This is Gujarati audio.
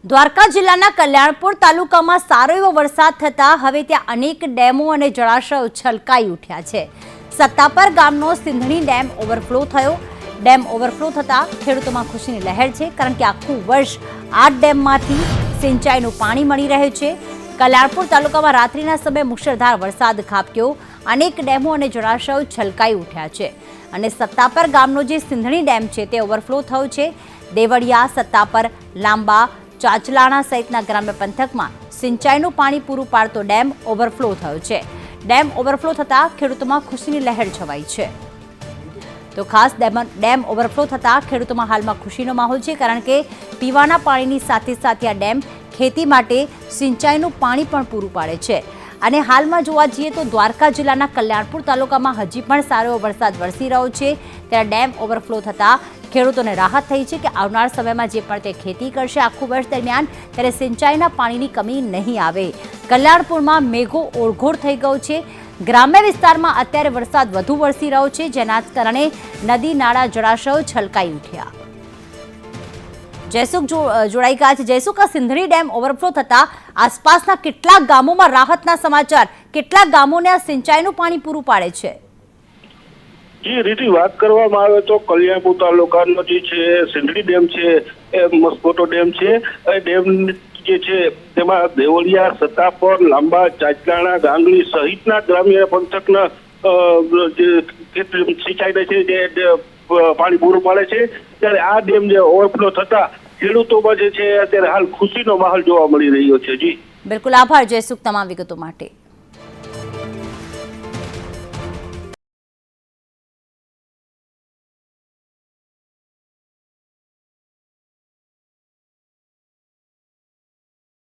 દ્વારકા જિલ્લાના કલ્યાણપુર તાલુકામાં સારો એવો વરસાદ થતા હવે ત્યાં અનેક ડેમો અને જળાશયો છલકાઈ ઉઠ્યા છે। સત્તાપર ગામનો સિંધણી ડેમ ઓવરફ્લો થયો। ડેમ ઓવરફ્લો થતા ખેડૂતોમાં ખુશીની લહેર છે, કારણ કે આખું વર્ષ આ ડેમમાંથી સિંચાઈનું પાણી મળી રહે છે। કલ્યાણપુર તાલુકામાં રાત્રિના સમયે મુશળધાર વરસાદ ખાબક્યો, અનેક ડેમો અને જળાશયો છલકાઈ ઉઠ્યા છે અને સત્તાપર ગામનો જે સિંધણી ડેમ છે તે ઓવરફ્લો થયો છે। દેવળિયા, સત્તાપર, લાંબા, ચાચલાણા સહિતના ગ્રામ્ય પંથકમાં સિંચાઈનું પાણી પૂરું પાડતો ડેમ ઓવરફ્લો થયો છે। ડેમ ઓવરફ્લો થતાં ખેડૂતોમાં ખુશીની લહેર છવાઈ છે। તો ખાસ ડેમ ઓવરફ્લો થતાં ખેડૂતોમાં હાલમાં ખુશીનો માહોલ છે, કારણ કે પીવાના પાણીની સાથે સાથે આ ડેમ ખેતી માટે સિંચાઈનું પાણી પણ પૂરું પાડે છે। અને હાલમાં જોવા જઈએ તો દ્વારકા જિલ્લાના કલ્યાણપુર તાલુકામાં હજી પણ સારો એવો વરસાદ વરસી રહ્યો છે, ત્યારે ડેમ ઓવરફ્લો થતાં ખેડૂતોને રાહત થઈ છે કે આવનાર સમયમાં જે પણ તે ખેતી કરશે આખું વર્ષ દરમિયાન ત્યારે સિંચાઈના પાણીની કમી નહીં આવે। કલ્યાણપુરમાં મેઘો ઓળઘોળ થઈ ગયો છે। ગ્રામ્ય વિસ્તારમાં અત્યારે વરસાદ વધુ વરસી રહ્યો છે, જેના કારણે નદી, નાળા, જળાશયો છલકાઈ ઉઠ્યા। જયસુખ જોડાઈ ગયા છે। જયસુખ, આ સિંધણી ડેમ ઓવરફ્લો થતા આસપાસના કેટલાક ગામોમાં રાહતના સમાચાર, કેટલાક ગામોને આ સિંચાઈનું પાણી પૂરું પાડે છે? જી રીતિ વાત કરવામાં આવે તો કલ્યાણપુર તાલુકાનો જે છે સિંધણી ડેમ છે એ મસ્કોટો ડેમ છે। એ ડેમ જે છે તેમાં દેવળિયા, સત્તાપર, લાંબા, ચાચલાણા, ગાંગલી સહિતના ગ્રામ્ય પંથકના જે સિંચાઈને છે જે પાણી પૂરું પાડે છે, ત્યારે આ ડેમ જે ઓવરફ્લો થતા ખેડૂતોમાં જે છે અત્યારે હાલ ખુશીનો માહોલ જોવા મળી રહ્યો છે। જી બિલકુલ, આભાર જયસુખ તમામ વિગતો માટે।